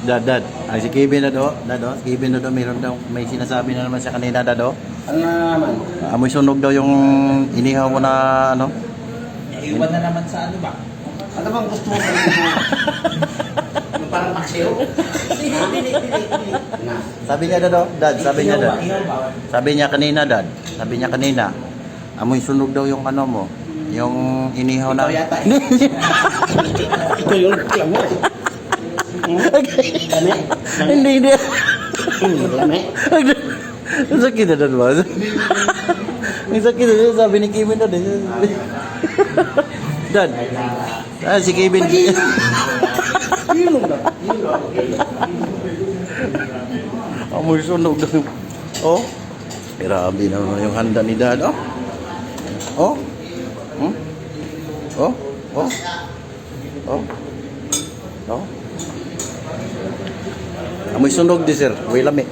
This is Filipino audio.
Dad. Ay, si Kevin na do. Si Kevin na do. Meron daw, may sinasabi na naman siya kanina, Dad. Ano na naman? Amoy sunog daw yung inihaw mo na, ano? Iwan na naman sa ano ba? Ano bang gusto mo? Yung parang paksiw? Na. Sabi niya, Dad. Sabi niya, Dad. Ihaw ba? Sabi niya kanina, Dad. Sabi niya kanina, amoy sunog daw yung ano mo. Yung inihaw na. Ikaw yata Ito yung alam mo. Lame. Hindi. Lame. Ang sakit na doon ba? Ang sakit na doon. Sabi ni Kevin doon. Dad. Si Kevin. Yun lang. Amoy sunog daw. Oh. Grabe naman yung handa ni Dad. Oh. Oh. Hmm? Oh. Oh. Oh. Oh. Amoy sunog di sir. Uy lami.